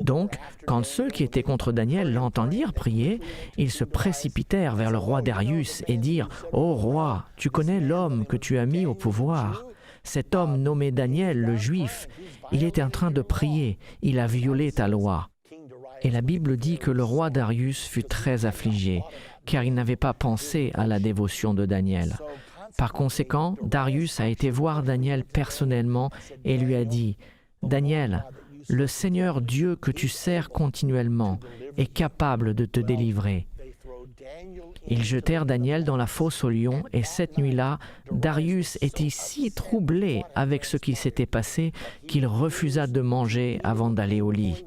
Donc, quand ceux qui étaient contre Daniel l'entendirent prier, ils se précipitèrent vers le roi Darius et dirent « Ô roi, tu connais l'homme que tu as mis au pouvoir. Cet homme nommé Daniel, le Juif, il était en train de prier, il a violé ta loi. » Et la Bible dit que le roi Darius fut très affligé, car il n'avait pas pensé à la dévotion de Daniel. Par conséquent, Darius a été voir Daniel personnellement et lui a dit, « Daniel, le Seigneur Dieu que tu sers continuellement est capable de te délivrer. » Ils jetèrent Daniel dans la fosse aux lions, et cette nuit-là, Darius était si troublé avec ce qui s'était passé qu'il refusa de manger avant d'aller au lit.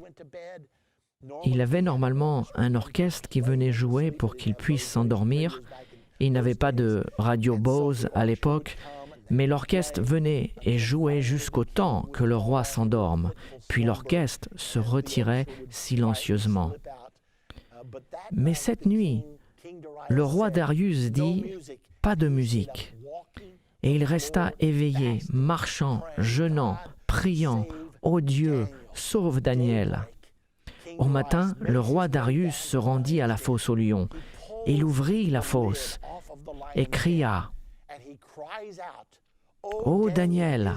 Il avait normalement un orchestre qui venait jouer pour qu'il puisse s'endormir. Il n'avait pas de radio Bose à l'époque, mais l'orchestre venait et jouait jusqu'au temps que le roi s'endorme, puis l'orchestre se retirait silencieusement. Mais cette nuit, le roi Darius dit « pas de musique ». Et il resta éveillé, marchant, jeûnant, priant « Ô Dieu, sauve Daniel ». Au matin, le roi Darius se rendit à la fosse aux lions. Il ouvrit la fosse et cria « Ô Daniel,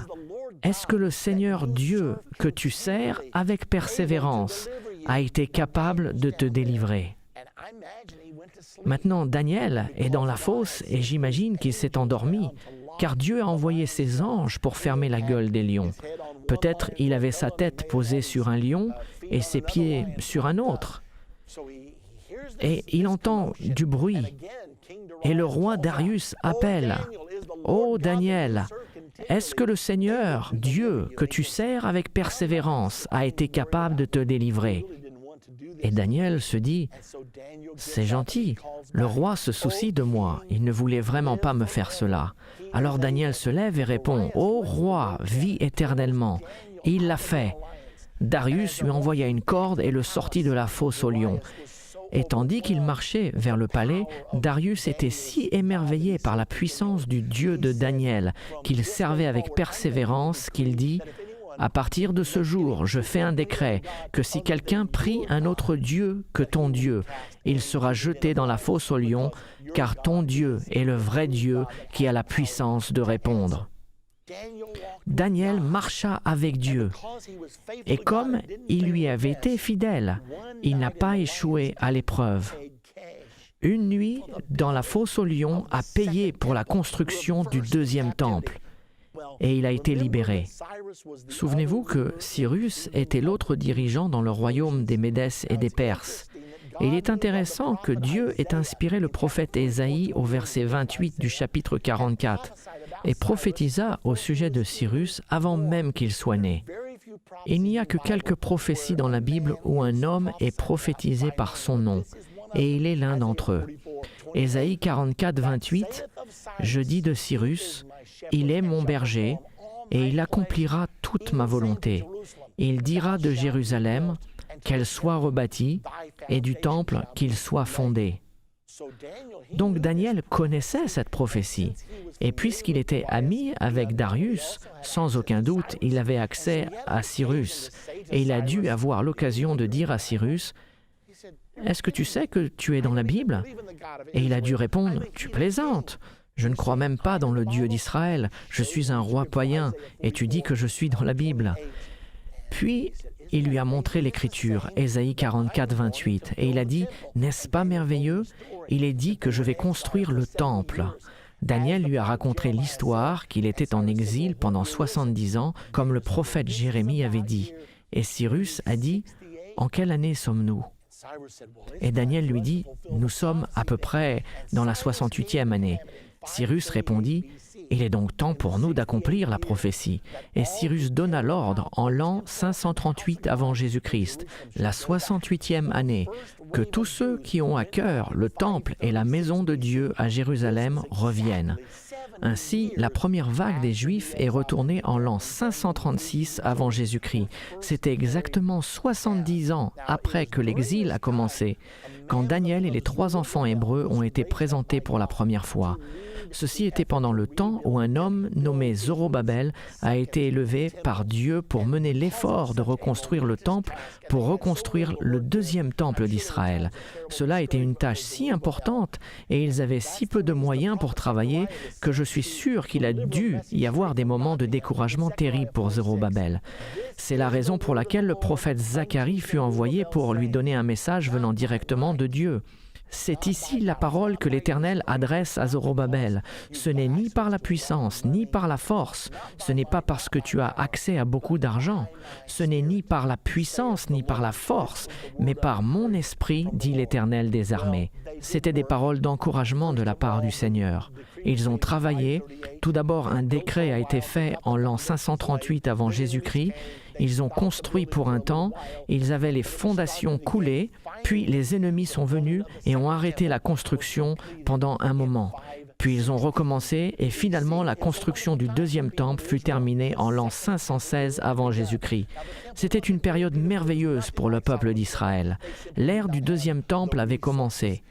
est-ce que le Seigneur Dieu que tu sers avec persévérance a été capable de te délivrer ?» Maintenant, Daniel est dans la fosse et j'imagine qu'il s'est endormi, car Dieu a envoyé ses anges pour fermer la gueule des lions. Peut-être il avait sa tête posée sur un lion et ses pieds sur un autre. Et il entend du bruit. Et le roi Darius appelle « Ô Daniel, est-ce que le Seigneur, Dieu que tu sers avec persévérance, a été capable de te délivrer ?» Et Daniel se dit « C'est gentil, le roi se soucie de moi, il ne voulait vraiment pas me faire cela. » Alors Daniel se lève et répond « Ô roi, vis éternellement. » Et il l'a fait. Darius lui envoya une corde et le sortit de la fosse aux lions. Et tandis qu'il marchait vers le palais, Darius était si émerveillé par la puissance du Dieu de Daniel qu'il servait avec persévérance qu'il dit « À partir de ce jour, je fais un décret que si quelqu'un prie un autre Dieu que ton Dieu, il sera jeté dans la fosse aux lions, car ton Dieu est le vrai Dieu qui a la puissance de répondre. Daniel marcha avec Dieu, et comme il lui avait été fidèle, il n'a pas échoué à l'épreuve. Une nuit, dans la fosse aux lions, a payé pour la construction du deuxième temple, et il a été libéré. Souvenez-vous que Cyrus était l'autre dirigeant dans le royaume des Médès et des Perses. Et il est intéressant que Dieu ait inspiré le prophète Ésaïe au verset 28 du chapitre 44 et prophétisa au sujet de Cyrus avant même qu'il soit né. Il n'y a que quelques prophéties dans la Bible où un homme est prophétisé par son nom, et il est l'un d'entre eux. Ésaïe 44, 28, « Je dis de Cyrus, il est mon berger, et il accomplira toute ma volonté. Il dira de Jérusalem qu'elle soit rebâtie, et du temple qu'il soit fondé. » Donc Daniel connaissait cette prophétie, et puisqu'il était ami avec Darius, sans aucun doute, il avait accès à Cyrus, et il a dû avoir l'occasion de dire à Cyrus, « Est-ce que tu sais que tu es dans la Bible ?» Et il a dû répondre, « Tu plaisantes, je ne crois même pas dans le Dieu d'Israël, je suis un roi païen, et tu dis que je suis dans la Bible. » Puis, il lui a montré l'Écriture, Ésaïe 44, 28, et il a dit, « N'est-ce pas merveilleux? Il est dit que je vais construire le temple. » Daniel lui a raconté l'histoire qu'il était en exil pendant 70 ans, comme le prophète Jérémie avait dit. Et Cyrus a dit, « En quelle année sommes-nous » Et Daniel lui dit, « Nous sommes à peu près dans la 68e année. » Cyrus répondit, « Il est donc temps pour nous d'accomplir la prophétie. » Et Cyrus donna l'ordre en l'an 538 avant Jésus-Christ, la 68e année, que tous ceux qui ont à cœur le temple et la maison de Dieu à Jérusalem reviennent. Ainsi, la première vague des Juifs est retournée en l'an 536 avant Jésus-Christ. C'était exactement 70 ans après que l'exil a commencé, quand Daniel et les 3 enfants hébreux ont été présentés pour la première fois. Ceci était pendant le temps où un homme nommé Zorobabel a été élevé par Dieu pour mener l'effort de reconstruire le temple, pour reconstruire le deuxième temple d'Israël. Cela était une tâche si importante et ils avaient si peu de moyens pour travailler que je suis sûr qu'il a dû y avoir des moments de découragement terribles pour Zorobabel. C'est la raison pour laquelle le prophète Zacharie fut envoyé pour lui donner un message venant directement de Dieu. C'est ici la parole que l'Éternel adresse à Zorobabel. Ce n'est ni par la puissance, ni par la force. Ce n'est pas parce que tu as accès à beaucoup d'argent. Ce n'est ni par la puissance, ni par la force, mais par mon esprit, dit l'Éternel des armées. C'étaient des paroles d'encouragement de la part du Seigneur. Ils ont travaillé. Tout d'abord, un décret a été fait en l'an 538 avant Jésus-Christ. Ils ont construit pour un temps, ils avaient les fondations coulées, puis les ennemis sont venus et ont arrêté la construction pendant un moment. Puis ils ont recommencé et finalement la construction du deuxième temple fut terminée en l'an 516 avant Jésus-Christ. C'était une période merveilleuse pour le peuple d'Israël. L'ère du deuxième temple avait commencé.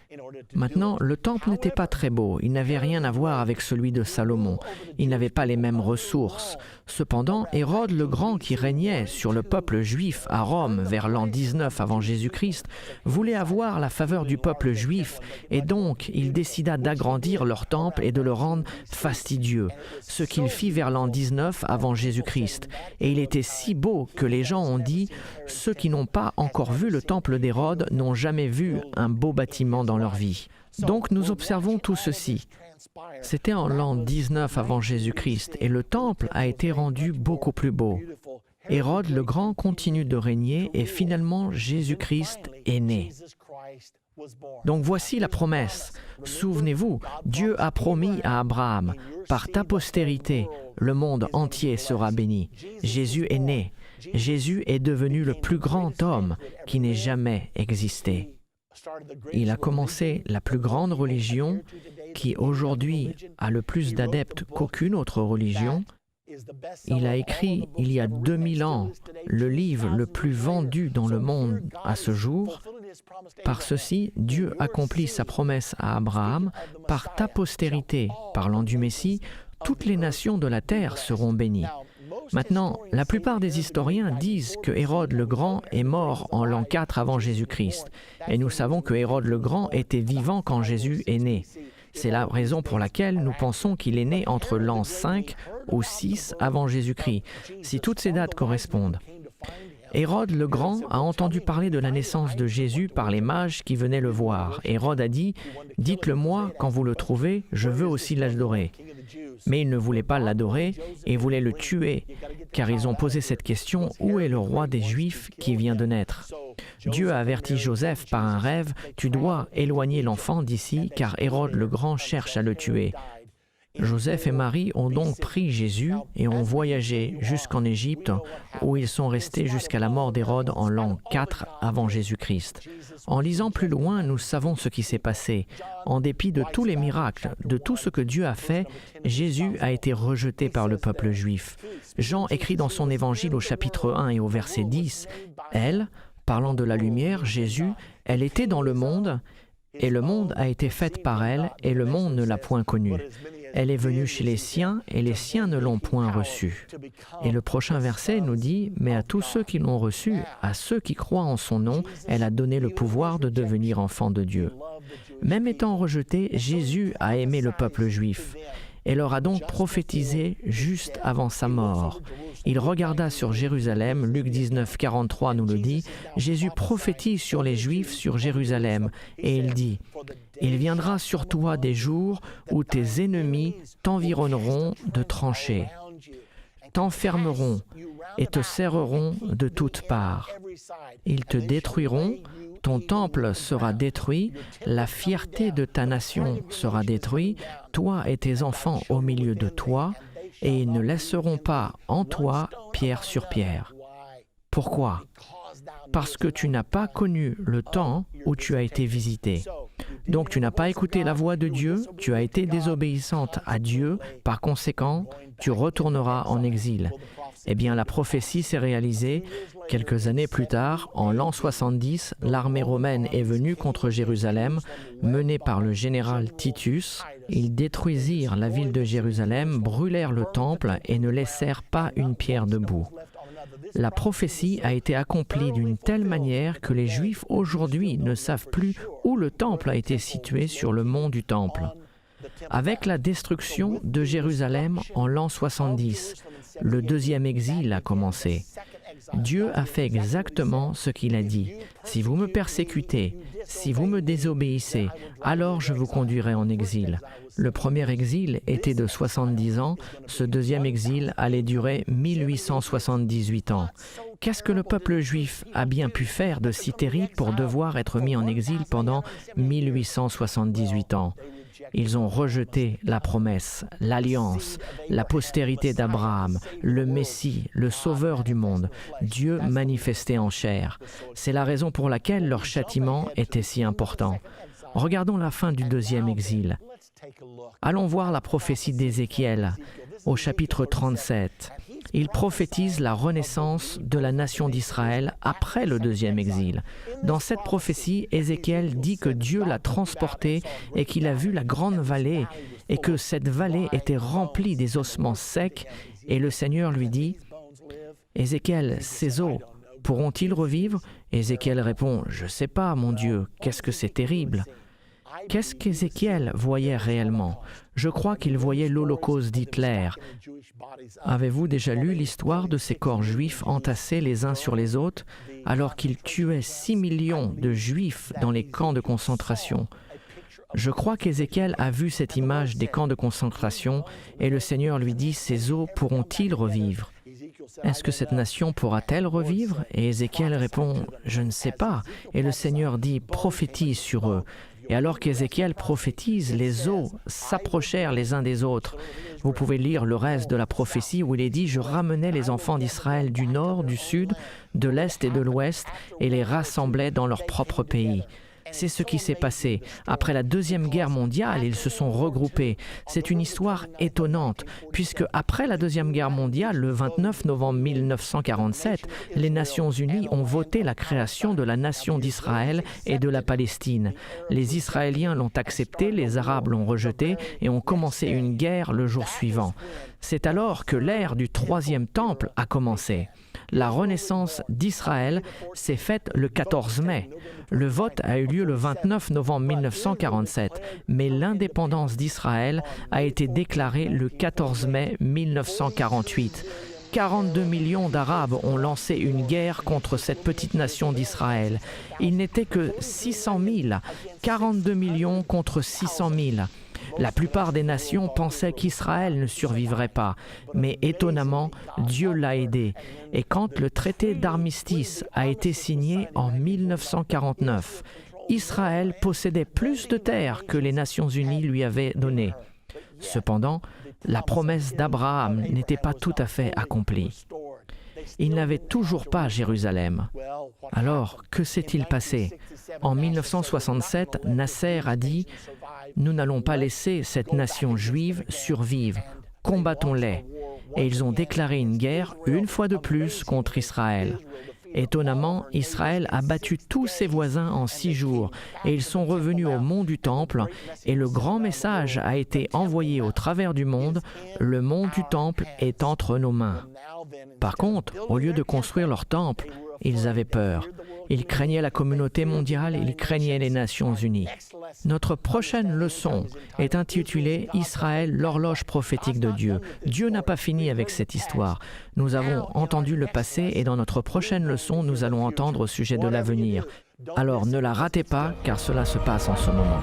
Maintenant, le temple n'était pas très beau, il n'avait rien à voir avec celui de Salomon, il n'avait pas les mêmes ressources. Cependant, Hérode le Grand, qui régnait sur le peuple juif à Rome vers l'an 19 avant Jésus-Christ, voulait avoir la faveur du peuple juif et donc il décida d'agrandir leur temple et de le rendre fastidieux, ce qu'il fit vers l'an 19 avant Jésus-Christ. Et il était si beau que les gens ont dit « Ceux qui n'ont pas encore vu le temple d'Hérode n'ont jamais vu un beau bâtiment dans leur vie. » Donc nous observons tout ceci. C'était en l'an 19 avant Jésus-Christ et le temple a été rendu beaucoup plus beau. Hérode le Grand continue de régner et finalement Jésus-Christ est né. Donc voici la promesse. Souvenez-vous, Dieu a promis à Abraham, par ta postérité, le monde entier sera béni. Jésus est né. Jésus est devenu le plus grand homme qui n'ait jamais existé. Il a commencé la plus grande religion qui aujourd'hui a le plus d'adeptes qu'aucune autre religion. Il a écrit il y a 2000 ans le livre le plus vendu dans le monde à ce jour. Par ceci, Dieu accomplit sa promesse à Abraham. Par ta postérité, parlant du Messie, toutes les nations de la terre seront bénies. Maintenant, la plupart des historiens disent que Hérode le Grand est mort en l'an 4 avant Jésus-Christ. Et nous savons que Hérode le Grand était vivant quand Jésus est né. C'est la raison pour laquelle nous pensons qu'il est né entre l'an 5 ou 6 avant Jésus-Christ, si toutes ces dates correspondent. Hérode le Grand a entendu parler de la naissance de Jésus par les mages qui venaient le voir. Hérode a dit « Dites-le-moi, quand vous le trouvez, je veux aussi l'adorer ». Mais ils ne voulaient pas l'adorer et voulaient le tuer, car ils ont posé cette question « Où est le roi des Juifs qui vient de naître ?» Dieu a averti Joseph par un rêve « Tu dois éloigner l'enfant d'ici, car Hérode le Grand cherche à le tuer ». Joseph et Marie ont donc pris Jésus et ont voyagé jusqu'en Égypte, où ils sont restés jusqu'à la mort d'Hérode en l'an 4 avant Jésus-Christ. En lisant plus loin, nous savons ce qui s'est passé. En dépit de tous les miracles, de tout ce que Dieu a fait, Jésus a été rejeté par le peuple juif. Jean écrit dans son évangile au chapitre 1 et au verset 10, « Elle, parlant de la lumière, Jésus, elle était dans le monde, et le monde a été fait par elle, et le monde ne l'a point connue. Elle est venue chez les siens, et les siens ne l'ont point reçue. » Et le prochain verset nous dit, « Mais à tous ceux qui l'ont reçue, à ceux qui croient en son nom, elle a donné le pouvoir de devenir enfants de Dieu. » Même étant rejeté, Jésus a aimé le peuple juif. Et leur a donc prophétisé juste avant sa mort. Il regarda sur Jérusalem, Luc 19, 43 nous le dit, Jésus prophétise sur les Juifs, sur Jérusalem, et il dit, « Il viendra sur toi des jours où tes ennemis t'environneront de tranchées, t'enfermeront et te serreront de toutes parts. Ils te détruiront, ton temple sera détruit, la fierté de ta nation sera détruite, toi et tes enfants au milieu de toi, et ils ne laisseront pas en toi pierre sur pierre. » Pourquoi ? Parce que tu n'as pas connu le temps où tu as été visité. Donc tu n'as pas écouté la voix de Dieu, tu as été désobéissante à Dieu, par conséquent, tu retourneras en exil. Eh bien, la prophétie s'est réalisée. Quelques années plus tard, en l'an 70, l'armée romaine est venue contre Jérusalem, menée par le général Titus. Ils détruisirent la ville de Jérusalem, brûlèrent le temple et ne laissèrent pas une pierre debout. La prophétie a été accomplie d'une telle manière que les Juifs aujourd'hui ne savent plus où le temple a été situé sur le mont du temple. Avec la destruction de Jérusalem en l'an 70, le deuxième exil a commencé. Dieu a fait exactement ce qu'il a dit. « Si vous me persécutez, si vous me désobéissez, alors je vous conduirai en exil. » Le premier exil était de 70 ans, ce deuxième exil allait durer 1878 ans. Qu'est-ce que le peuple juif a bien pu faire de si terrible pour devoir être mis en exil pendant 1878 ans ? Ils ont rejeté la promesse, l'alliance, la postérité d'Abraham, le Messie, le Sauveur du monde, Dieu manifesté en chair. C'est la raison pour laquelle leur châtiment était si important. Regardons la fin du deuxième exil. Allons voir la prophétie d'Ézéchiel au chapitre 37. Il prophétise la renaissance de la nation d'Israël après le deuxième exil. Dans cette prophétie, Ézéchiel dit que Dieu l'a transporté et qu'il a vu la grande vallée et que cette vallée était remplie des ossements secs. Et le Seigneur lui dit, « Ézéchiel, ces os, pourront-ils revivre ?» Ézéchiel répond, « Je ne sais pas, mon Dieu, qu'est-ce que c'est terrible ?» Qu'est-ce qu'Ézéchiel voyait réellement ? Je crois qu'il voyait l'Holocauste d'Hitler. Avez-vous déjà lu l'histoire de ces corps juifs entassés les uns sur les autres alors qu'ils tuaient 6 millions de juifs dans les camps de concentration ? Je crois qu'Ézéchiel a vu cette image des camps de concentration et le Seigneur lui dit « Ces os pourront-ils revivre ?» Est-ce que cette nation pourra-t-elle revivre ? Et Ézéchiel répond « Je ne sais pas. » Et le Seigneur dit « Prophétise sur eux. » Et alors qu'Ézéchiel prophétise, les os s'approchèrent les uns des autres. Vous pouvez lire le reste de la prophétie où il est dit « Je ramenai les enfants d'Israël du nord, du sud, de l'est et de l'ouest, et les rassemblai dans leur propre pays. » C'est ce qui s'est passé. Après la Deuxième Guerre mondiale, ils se sont regroupés. C'est une histoire étonnante, puisque après la Deuxième Guerre mondiale, le 29 novembre 1947, les Nations Unies ont voté la création de la nation d'Israël et de la Palestine. Les Israéliens l'ont accepté, les Arabes l'ont rejeté et ont commencé une guerre le jour suivant. C'est alors que l'ère du troisième temple a commencé. La renaissance d'Israël s'est faite le 14 mai. Le vote a eu lieu le 29 novembre 1947, mais l'indépendance d'Israël a été déclarée le 14 mai 1948. 42 millions d'Arabes ont lancé une guerre contre cette petite nation d'Israël. Il n'était que 600 000, 42 millions contre 600 000. La plupart des nations pensaient qu'Israël ne survivrait pas, mais étonnamment, Dieu l'a aidé. Et quand le traité d'armistice a été signé en 1949, Israël possédait plus de terres que les Nations unies lui avaient données. Cependant, la promesse d'Abraham n'était pas tout à fait accomplie. Il n'avait toujours pas Jérusalem. Alors, que s'est-il passé? En 1967, Nasser a dit « Nous n'allons pas laisser cette nation juive survivre. Combattons-les. » Et ils ont déclaré une guerre, une fois de plus, contre Israël. Étonnamment, Israël a battu tous ses voisins en 6 jours et ils sont revenus au mont du Temple et le grand message a été envoyé au travers du monde, le mont du Temple est entre nos mains. Par contre, au lieu de construire leur temple, ils avaient peur. Ils craignaient la communauté mondiale, ils craignaient les Nations unies. Notre prochaine leçon est intitulée « Israël, l'horloge prophétique de Dieu ». Dieu n'a pas fini avec cette histoire. Nous avons entendu le passé et dans notre prochaine leçon, nous allons entendre au sujet de l'avenir. Alors ne la ratez pas car cela se passe en ce moment.